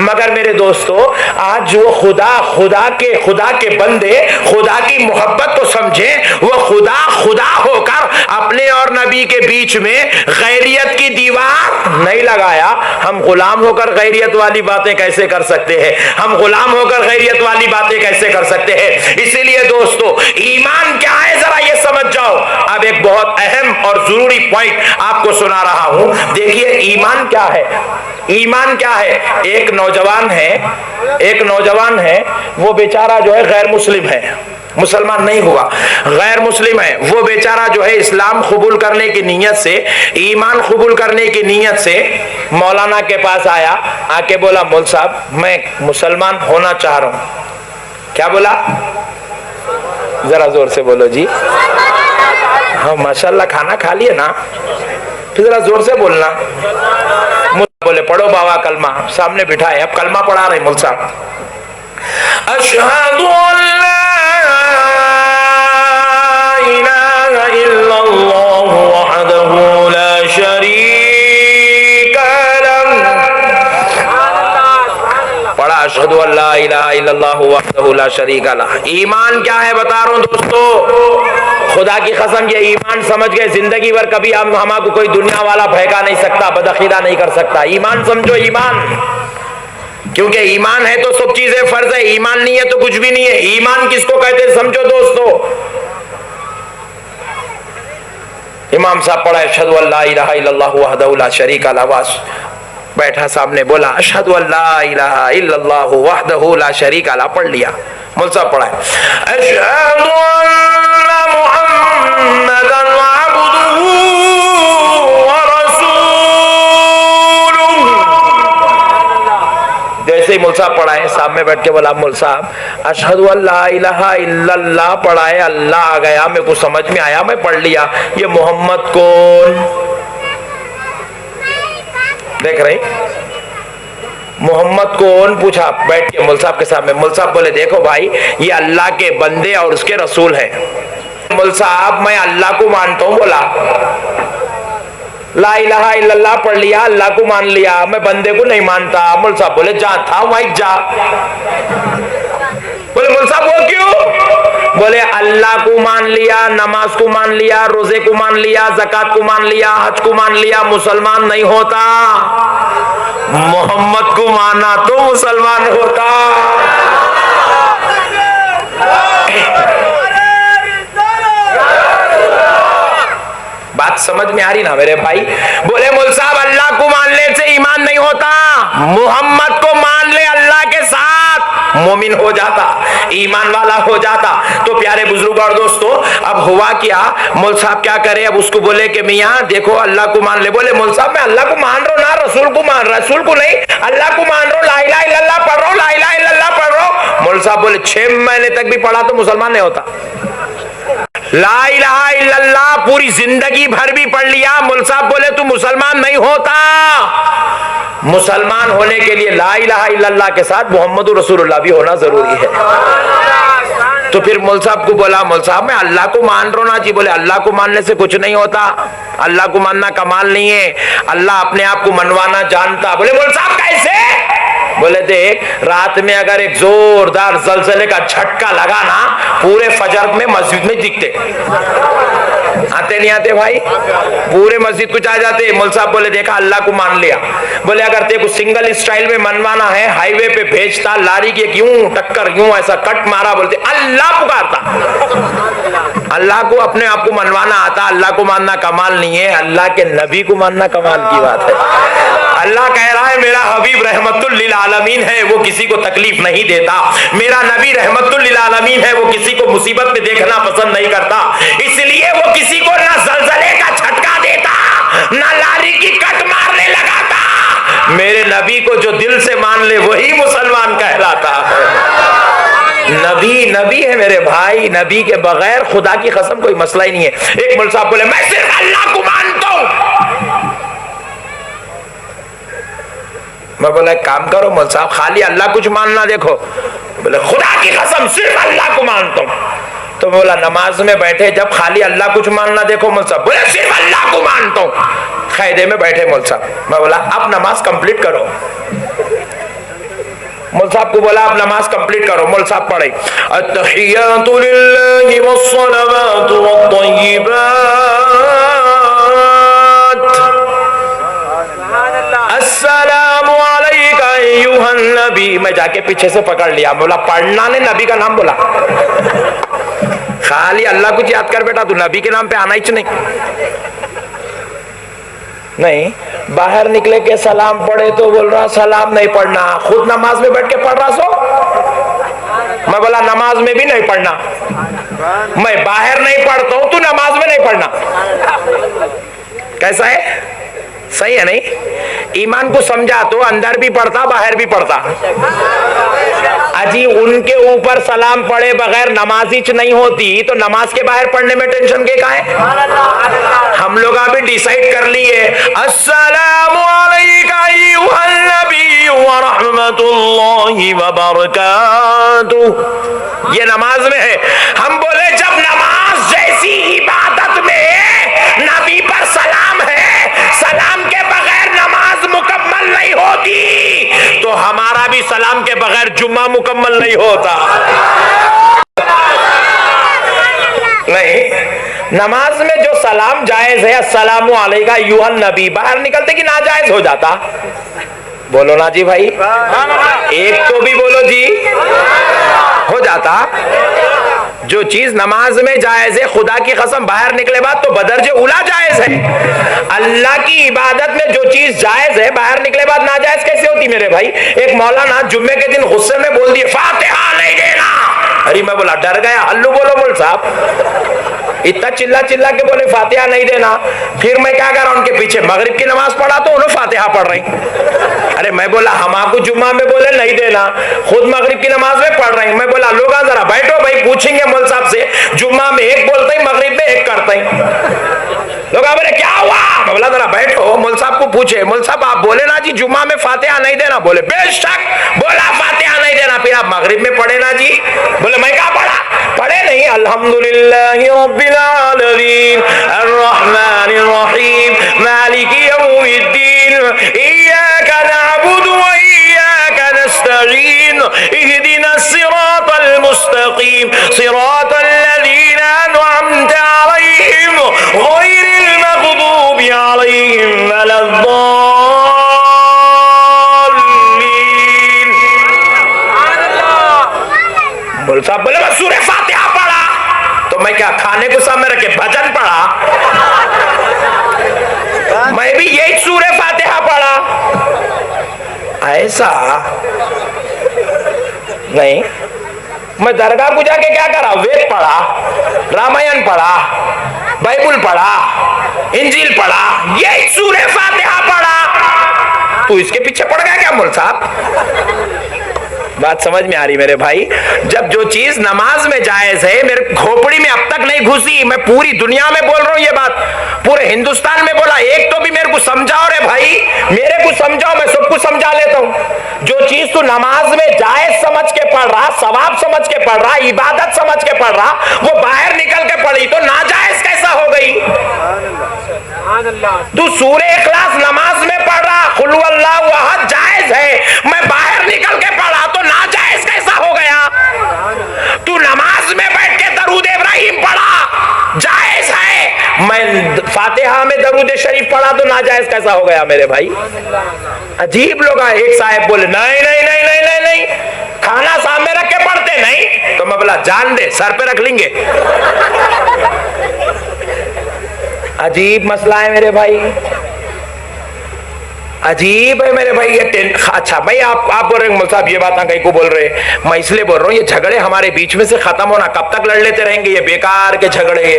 मगर मेरे दोस्तों, आज जो खुदा के बंदे खुदा की मोहब्बत को समझे, वो खुदा होकर अपने और नबी के बीच में गैरियत की दीवार नहीं लगाया। हम गुलाम होकर गैरियत वाली बातें कैसे कर सकते हैं? हम गुलाम होकर गैरियत वाली बातें कैसे कर सकते हैं? इसीलिए दोस्तों, ईमान क्या है जरा ये समझ जाओ। अब एक बहुत अहम और जरूरी पॉइंट आपको सुना रहा हूं। देखिए ईमान क्या है, ईमान क्या है। एक नौजवान है, वो बेचारा जो है गैर मुस्लिम है, मुसलमान नहीं हुआ, गैर मुस्लिम है। वो बेचारा जो है इस्लाम कबूल करने की नीयत से, ईमान कबूल करने की नीयत से मौलाना के पास आया, आके बोला मौल साहब मैं मुसलमान होना चाह रहा हूं। क्या बोला? जरा जोर से बोलो जी। हाँ माशाल्लाह, खाना खा लिए ना, फिर जरा जोर से बोलना। बोले पढ़ो बाबा कलमा, सामने बिठाए, अब कलमा पढ़ा रहे मुल साहब। अशहदु अल्ला इलाहा इल्लल्लाह वहदहू ला शरीका लह। पढ़ा अशहदु अल्ला इलाहा इल्लल्लाह वहदहू ला शरीका लह। ईमान क्या है बता रहा हूं दोस्तों, खुदा की कसम ये ईमान समझ गए, जिंदगी भर कभी हम हमको कोई दुनिया वाला भड़का नहीं सकता, बदअकीदा नहीं कर सकता। ईमान समझो, ईमान, क्योंकि ईमान है तो सब चीजें फर्ज है, ईमान नहीं है तो कुछ भी नहीं है। ईमान किसको कहते हैं समझो दोस्तों। इमाम साहब पढ़ा अशहदु अल्ला इलाहा इल्लल्लाह वहदहू ला शरीका लह, बैठा सामने बोला अशहदु अल्ला इलाहा इल्लल्लाह वहदहू ला शरीका लह, पढ़ लिया। मुल साहब पढ़ा अशहदु अन्ना मुहम्मदन अब्दुहू व रसूलुहू। जैसे ही मुल साहब पढ़ाए, साहब में बैठ के बोला मुल साहब अशहदु अल्ला इलाहा इल्लल्लाह पढ़ाए, अल्लाह आ गया, मेरे को समझ में आया, मैं पढ़ लिया, ये मोहम्मद कौन? देख रहे मोहम्मद कौन पूछा बैठ के मुल साहब के सामने। मुल साहब बोले देखो भाई, ये अल्लाह के बंदे और उसके रसूल हैं। मुल साहब मैं अल्लाह को मानता हूं, बोला ला इलाहा इल्लल्लाह पढ़ लिया, अल्लाह को मान लिया, मैं बंदे को नहीं मानता। मुल साहब बोले जा था वहीं जा। बोले मुल साहब वो क्यों? बोले अल्लाह को मान लिया, नमाज को मान लिया, रोजे को मान लिया, ज़कात को मान लिया, हज को मान लिया, मुसलमान नहीं होता। मोहम्मद को माना तो मुसलमान होता। बात समझ में आ रही ना मेरे भाई? बोले मुल साहब अल्लाह को मानने से ईमान नहीं होता, मोहम्मद को मान ले अल्लाह के साथ मोमिन हो जाता, ईमान वाला हो जाता। तो प्यारे बुजुर्ग और दोस्तों, अब हुआ क्या, मुल साहब क्या करे, अब उसको बोले कि मियाँ देखो अल्लाह को मान ले। बोले मुल साहब मैं अल्लाह को मान रहा हूँ ना, रसूल को मान, रसूल को नहीं अल्लाह को मान रहा हूँ, ला इलाहा इल्लल्लाह पढ़ रहा हूँ, ला इलाहा इल्लल्लाह पढ़ रहा हूँ। मुल साहब बोले 6 महीने तक भी पढ़ा तो मुसलमान नहीं होता। ला इलाहा इल्लल्लाह पूरी जिंदगी भर भी पढ़ लिया, मुल साहब बोले तू मुसलमान नहीं होता। मुसलमान होने के लिए ला इलाहा इल्लल्लाह के साथ मोहम्मद रसूलुल्लाह भी होना जरूरी है। तो फिर मौल साहब को बोला, मौल साहब मैं अल्लाह को मान रहा हूं ना जी। बोले अल्लाह को मानने से कुछ नहीं होता, अल्लाह को मानना कमाल नहीं है, अल्लाह अपने आप को मनवाना जानता। बोले मौल साहब कैसे? बोले देख, रात में अगर एक जोरदार जलजले का झटका लगा ना, पूरे फजर में मस्जिद में दिखते, आते नहीं आते भाई? पूरे मस्जिद कुछ आ जाते। मौल साहब बोले देखा अल्लाह को मान लिया। बोले अगर तेरे को सिंगल स्टाइल में मनवाना है, हाईवे पे भेजता, लारी के क्यों टक्कर क्यों ऐसा कट मारा, बोलते अल्लाह पुकारता। अल्लाह को अपने आप को मनवाना आता, अल्लाह को मानना कमाल नहीं है, अल्लाह के नबी को मानना कमाल की बात है। अल्लाह कह रहा है मेरा हबीब रहमतुल लिल आलमीन है, वो किसी को तकलीफ नहीं देता। मेरा नबी रहमतुल लिल आलमीन है, वो किसी को मुसीबत में देखना पसंद नहीं करता। इसलिए वो किसी को ना जलजले का झटका देता, ना लारी की कट मारने लगाता। मेरे नबी को जो दिल से मान ले वही मुसलमान कहलाता है। नबी नबी है मेरे भाई, नबी के बगैर खुदा की कसम कोई मसला ही नहीं है। एक मौलवी साहब बोले मैं सिर्फ अल्लाह को मानता हूं। मैं बोला एक काम करो मौलवी साहब, खाली अल्लाह कुछ मानना देखो। बोले खुदा की कसम सिर्फ अल्लाह को मानता हूं। तो बोला नमाज में बैठे जब खाली अल्लाह कुछ मानना देखो मौलवी साहब। बोले सिर्फ अल्लाह को मानता हूं। कायदे में बैठे मौलवी साहब। मैं बोला अब नमाज कंप्लीट करो। मौलवी साहब को बोला आप नमाज कंप्लीट करो। मौलवी साहब पढ़े अत्तहियातु लिल्लाहि वस्सलावातु वत्तय्यिबात अस्सलामु अलैका अय्युहन नबी। मैं जाके पीछे से पकड़ लिया। बोला पढ़ना ने नबी का नाम बोला, खाली अल्लाह कुछ याद कर बेटा, तू नबी के नाम पे आना ही नहीं। बाहर निकले के सलाम पढ़े तो बोल रहा सलाम नहीं पढ़ना, खुद नमाज में बैठ के पढ़ रहा सो। मैं बोला नमाज में भी नहीं पढ़ना, मैं बाहर नहीं पढ़ता हूं, तू नमाज में नहीं पढ़ना। कैसा है? सही है नहीं? ईमान को समझा तो अंदर भी पढ़ता बाहर भी पढ़ता। अजी उनके ऊपर सलाम पढ़े बगैर नमाजी नहीं होती तो नमाज के बाहर पढ़ने में टेंशन के का है? हम लोग अभी डिसाइड कर लिए अस्सलामु अलैका अय्युहन नबी व रहमतुल्लाहि व बरकातुहू, ये नमाज में है। हम बोले जब नमाज जैसी इबादत में नबी पर सलाम है, सलाम के बगैर नमाज मुकम्मल नहीं होती, तो हमारा भी सलाम के बगैर जुम्मा मुकम्मल नहीं होता। नहीं, नमाज में जो सलाम जायज है अस्सलामु अलैका अय्युहन नबी, बाहर निकलते कि नाजायज हो जाता? बोलो ना जी भाई, एक तो भी बोलो जी, हो जाता। जो चीज नमाज में जायज है खुदा की कसम बाहर निकले बाद तो बदरजे उला जायज है। अल्लाह की इबादत में जो चीज जायज है बाहर निकले बाद नाजायज कैसे होती मेरे भाई? एक मौलाना जुम्मे के दिन गुस्से में बोल दिए फातिहा नहीं देना। अरे मैं बोला डर गया, हल्लू बोलो बोल साहब, इतना चिल्ला चिल्ला के बोले फातिहा नहीं देना। फिर मैं क्या कर रहा उनके पीछे मगरिब की नमाज पढ़ा तो उन्होंने फातिहा पढ़ रही। अरे मैं बोला हमारे जुम्मा में बोले नहीं देना, खुद मगरिब की नमाज में पढ़ रही। मैं बोला लोग जरा बैठो भाई, पूछेंगे मौलवी साहब से, जुम्मा में एक बोलते ही मगरिब में एक करते ही। लोग बोले क्या हुआ? मैं बोला जरा बैठो, मौलवी साहब को पूछे मौलवी साहब आप बोले ना जी जुम्मा में फातिहा नहीं देना। बोले बेशक बोला फातिहा नहीं देना, फिर आप मगरिब में पढ़े ना जी। बोले मैं क्या पढ़ा? पढ़े नहीं अल्हम्दुलिल्लाहि रब्बिल आलमीन अर्रहमानिर रहीम मालिकी यौमिद्दीन इय्याका नअबुदु व इय्याका नस्तईन इहदिनस सिरातल मुस्तकीम सिरातल लज़ीना अनअमता अलैहिम गैरिल मग़दूबि अलैहिम वलद्दाल्लीन। बोल साहब बोले मैं सूरह फातिहा पढ़ा, तो मैं क्या खाने को सामने रखे भजन पढ़ा? मैं भी यही सूरह फातिहा पढ़ा। ऐसा नहीं, मैं दरगाह को जाके क्या करा? वेद पढ़ा, रामायण पढ़ा, बाइबल पढ़ा, इंजील पढ़ा, यही सूरह फातिहा पढ़ा। तू इसके पीछे पड़ गया क्या मौलवी साहब? बात समझ में आ रही मेरे भाई? जब जो चीज नमाज में जायज है, मेरे खोपड़ी में अब तक नहीं घुसी, मैं पूरी दुनिया में बोल रहा हूं ये बात, पूरे हिंदुस्तान में बोला, एक तो भी मेरे को समझाओ रे भाई, मेरे को समझाओ, मैं सबको समझा लेता हूं। जो चीज तू नमाज में जायज समझ के पढ़ रहा, सवाब समझ के पढ़ रहा, इबादत समझ के पढ़ रहा, वो बाहर निकल के पढ़ी तो नाजायज कैसा हो गई? तू सूरे इखलास नमाज में पढ़ रहा, कुल हुवल्लाहु अहद जायज है, मैं बाहर निकल के पढ़ा तो नाजायज कैसा हो गया? तू नमाज में बैठ के दरूद इब्राहिम पढ़ा, जायज है, मैं फातिहा में दरूद शरीफ पढ़ा तो नाजायज कैसा हो गया मेरे भाई? अजीब लोग आए। एक साहब बोले नहीं नहीं नहीं नहीं नहीं नहीं, खाना सामने रख के पढ़ते नहीं, तो मैं बोला जान दे, सर पे रख लेंगे। अजीब मसला है मेरे भाई, अजीब है मेरे भाई ये। अच्छा भाई आप बोल रहे हैं साहब ये बात कहीं को बोल रहे हैं, मैं इसलिए बोल रहा हूँ ये झगड़े हमारे बीच में से खत्म होना, कब तक लड़ लेते रहेंगे ये बेकार के झगड़े, ये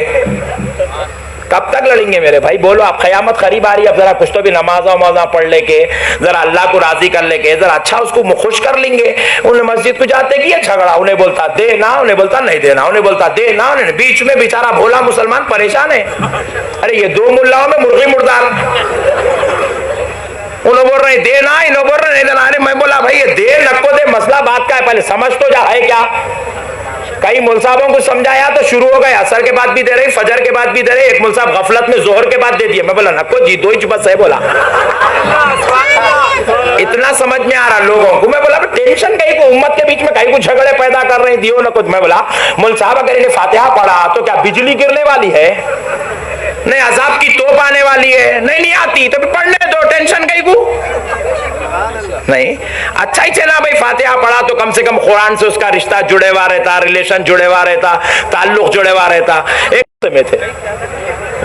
कब तक लड़ेंगे मेरे भाई? बोलो आप, क़यामत करीब आ रही है, अब जरा कुछ तो भी नमाज़ पढ़ लेके, जरा अल्लाह को राजी कर लेके, जरा अच्छा उसको खुश कर लेंगे। उन्हें मस्जिद को जाते कि ये झगड़ा, उन्हें बोलता दे ना, उन्हें बोलता नहीं देना, उन्हें बोलता दे ना, उन्हें बीच में बेचारा भोला मुसलमान परेशान है। अरे ये दो मुल्लाओं में मुर्गी मुर्दार, उन्होंने बोल रहे दे ना, इन्होंने बोल रहे नहीं देना। अरे मैं बोला भाई ये दे नको दे, मसला बात का है, पहले समझ तो जा है क्या। कई मुल साहबों को समझाया तो शुरू हो गए, असर के बाद भी दे रहे, फजर के बाद भी दे रहे, एक मुल साहब गफलत में जोहर के बाद दे दिए। मैं बोला नको जी, दो ही बस है, बोला इतना समझ में आ रहा लोगों को। मैं बोला टेंशन कहीं को, उम्मत के बीच में कहीं को झगड़े पैदा कर रहे हैं, दियो नको। मैं बोला मुल साहब अगर इन्हें फातिहा पढ़ा तो क्या बिजली गिरने वाली है? नहीं, अजाब की तोप आने वाली है? नहीं आती, तो पढ़ने दो, टेंशन कहीं को नहीं। अच्छा ही चला भाई, फातिहा पढ़ा तो कम से कम कुरान से उसका रिश्ता जुड़े हुआ रहता, रिलेशन जुड़े हुआ रहता, ताल्लुक जुड़े हुआ रहता। एक में थे,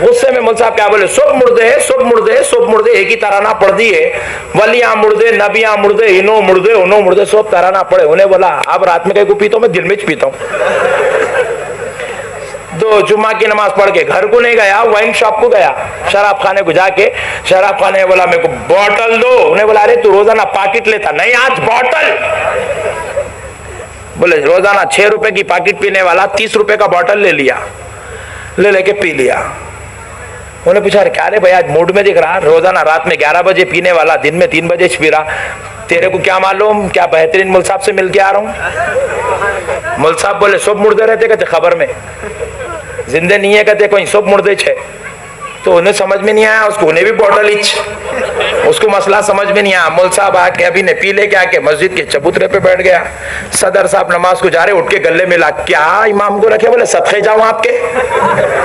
गुस्से में मुल साहब क्या बोले, सब मुर्दे है, सब मुर्दे है, सब मुर्दे, एक ही तराना पढ़ दिए, वलियां मुर्दे, नबियां मुर्दे, इनो मुर्दे, उनो मुर्दे, सब तराना पढ़े। उन्हें बोला अब रात में कहीं को पीता हूं, मैं दिन में पीता हूं। दो जुम्मा की नमाज पढ़ के घर को नहीं गया, वाइन शॉप को गया, शराब खाने को जाके शराब खाने बोला मेरे को बॉटल दो। उन्हें बोला अरे तू रोजाना पाकिट लेता, नहीं आज बॉटल। बोले रोजाना 6 रुपए की पाकिट पीने वाला 30 रुपए का बॉटल ले लिया, ले लेके पी लिया। उन्हें पूछा क्या रे भाई आज मूड में दिख रहा, रोजाना रात में 11 बजे पीने वाला दिन में 3 बजे पी रहा, तेरे को क्या मालूम, क्या बेहतरीन मुल साहब से मिल के आ रहा हूं। मुल साहब बोले सब मुर्दे रहते, कहते खबर में जिंदे नहीं है, कहते कोई सब मुर्दे छे। तो उन्हें समझ में नहीं आया, उसको उन्हें भी बॉटल इच, उसको मसला समझ में नहीं आया। मुल साहब आके अभी ने पी ले के आके मस्जिद के चबूतरे पे बैठ गया। सदर साहब नमाज को जा रहे, उठ के गले मिला, क्या इमाम को रखे? बोले सदके जाऊं आपके,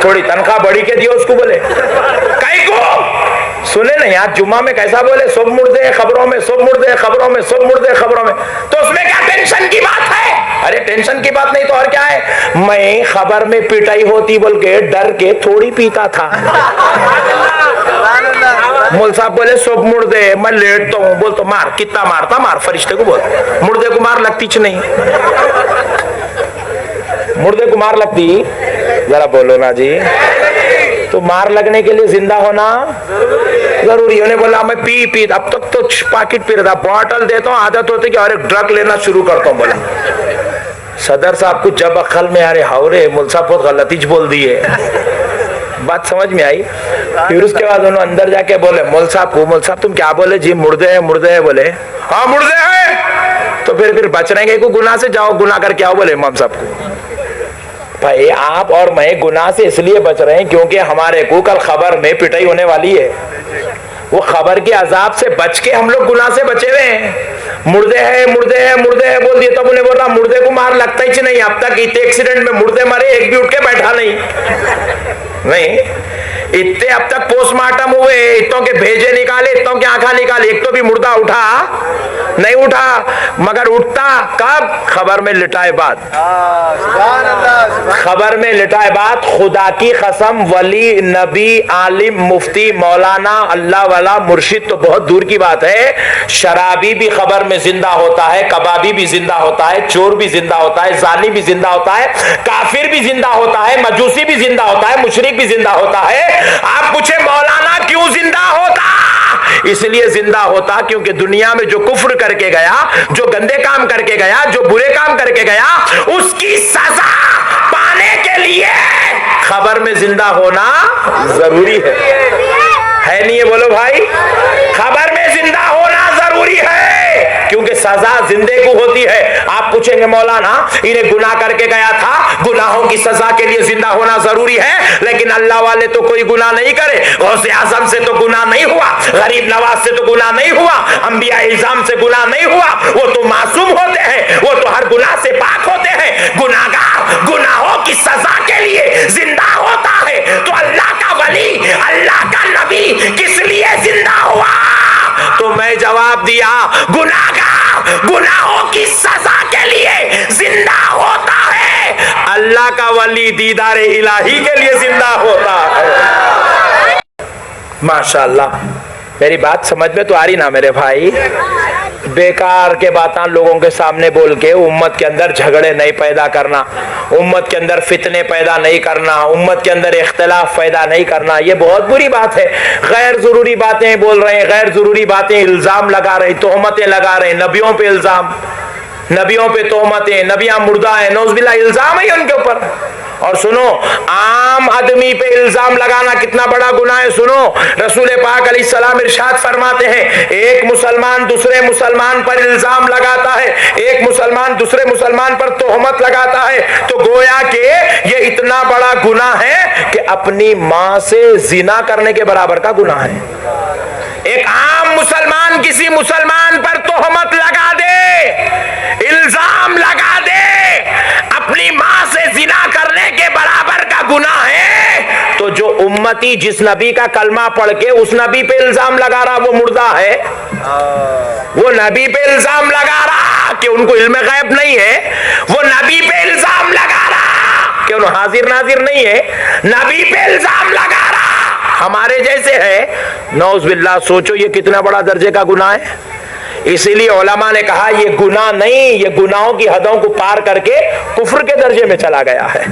थोड़ी तनख्वाह बढ़ी के दियो उसको। बोले कहीं को सुने नहीं, आज जुम्मा में कैसा बोले, सब मुर्दे खबरों में, सब मुर्दे खबरों में, सब मुर्दे खबरों में, तो उसमें क्या टेंशन की बात है? अरे टेंशन की बात नहीं तो और क्या है? मैं खबर में पिटाई होती बोल के डर के थोड़ी पीता था। मुल साहब बोले सब मुर्दे, मैं लेटता हूं, बोल तो मार, कितना मारता मार, फरिश्ते को बोल, मुर्दे को मार लगती च नहीं, मुर्दे को मार लगती, जरा बोलो ना जी। तो मार लगने के लिए जिंदा होना जरूरी। उन्हें बोला मैं पी अब तक तो पाकिट पी रहा था, बॉटल देता हूँ, आदत होती कि अरे ड्रग लेना शुरू करता हूँ। बोला सदर साहब को जब अक्ल में आ रहे हावरे, मुल साहब बहुत गलतीज बोल दी है, बात समझ में आई। फिर उसके बाद उन्होंने अंदर जाके बोले मुल साहब को, मुल साहब तुम क्या बोले जी? मुर्दे है, मुर्दे है। बोले हाँ मुर्दे है। तो फिर बच रहेंगे को गुनाह से, जाओ गुनाह करके आओ। बोले इमाम साहब को भाई आप और मैं गुनाह से इसलिए बच रहे हैं क्योंकि हमारे को कल खबर में पिटाई होने वाली है, वो खबर के अजाब से बच के हम लोग गुनाह से बचे हुए हैं। मुर्दे है, मुर्दे है, मुर्दे है बोल दिए, तब उन्हें बोला मुर्दे को मार लगता ही नहीं। अब तक इतने एक्सीडेंट में मुर्दे मरे, एक भी उठ के बैठा नहीं। इतने अब तक पोस्टमार्टम हुए, इतों के भेजे निकाले, इतों की आंखा निकाली, एक तो भी मुर्दा उठा नहीं उठा, मगर उठता कब? खबर में लिटाए बाद। खबर में लिटाए बाद खुदा की कसम, वली, नबी, आलिम, मुफ्ती, मौलाना, अल्लाह वाला, मुर्शिद तो बहुत दूर की बात है, शराबी भी खबर में जिंदा होता है, कबाबी भी जिंदा होता है, चोर भी जिंदा होता है, जानी भी जिंदा होता है, काफिर भी जिंदा होता है, मजूसी भी जिंदा होता है, मुशरिक भी जिंदा होता है। आप पूछे मौलाना क्यों जिंदा होता? इसलिए जिंदा होता क्योंकि दुनिया में जो कुफ्र करके गया, जो गंदे काम करके गया, जो बुरे काम करके गया, उसकी सजा पाने के लिए खबर में जिंदा होना जरूरी है नहीं? ये बोलो भाई, खबर में जिंदा होना जरूरी है क्योंकि सजा जिंदे को होती है। आप पूछेंगे मौलाना इन्हें गुनाह करके गया था, गुनाहों की सजा के लिए जिंदा होना जरूरी है, लेकिन अल्लाह वाले तो कोई गुनाह नहीं करे। गौसे आजम से तो गुनाह नहीं हुआ, गरीब नवाज से तो गुनाह नहीं हुआ, अंबिया इल्जाम से गुनाह नहीं हुआ, वो तो मासूम होते हैं, वो तो हर गुनाह से पाक होते हैं। गुनाहगार गुनाहों की सजा के लिए जिंदा होता है तो अल्लाह का वली, अल्लाह का नबी किस लिए जिंदा हुआ? तो मैं जवाब दिया, गुनाहगार गुनाहों की सजा के लिए जिंदा होता है, अल्लाह का वली दीदारे इलाही के लिए जिंदा होता है। माशाअल्लाह, मेरी बात समझ में तो आ रही ना मेरे भाई? बेकार के बातें लोगों के सामने बोल के उम्मत के अंदर झगड़े नहीं पैदा करना, उम्मत के अंदर फितने पैदा नहीं करना, उम्मत के अंदर इख्तिलाफ पैदा नहीं करना, ये बहुत बुरी बात है। गैर जरूरी बातें बोल रहे हैं, गैर जरूरी बातें इल्जाम लगा रहे, तोहमतें लगा रहे, नबियों पे इल्जाम, नबियों पे तोहमतें, नबियां मुर्दा है, नौज़बिल्लाह इल्जाम है उनके ऊपर। और सुनो, आम आदमी पे इल्जाम लगाना कितना बड़ा गुनाह है। सुनो, रसूल पाक अलैहिस्सलाम इरशाद फरमाते हैं, एक मुसलमान दूसरे मुसलमान पर इल्जाम लगाता है, एक मुसलमान दूसरे मुसलमान पर तोहमत लगाता है तो गोया के ये इतना बड़ा गुनाह है कि अपनी मां से जिना करने के बराबर का गुनाह है। एक आम मुसलमान किसी मुसलमान पर तोहमत लगा दे, इल्जाम लगा दे, अपनी मां से जिना करने के बराबर का गुनाह है, तो जो उम्मती जिस नबी का कलमा पढ़ के उस नबी पे इल्जाम लगा रहा वो मुर्दा है। वो नबी पे इल्जाम लगा रहा कि उनको इल्म गैब नहीं है, वो नबी पे इल्जाम लगा रहा कि उन्हें हाजिर नाजिर नहीं है, नबी पे इल्जाम लगा रहा हमारे जैसे है। नौज़बिल्लाह, सोचो ये कितना बड़ा दर्जे का गुनाह है। इसीलिए उलमा ने कहा ये गुनाह नहीं, ये गुनाहों की हदों को पार करके कुफ्र के दर्जे में चला गया है।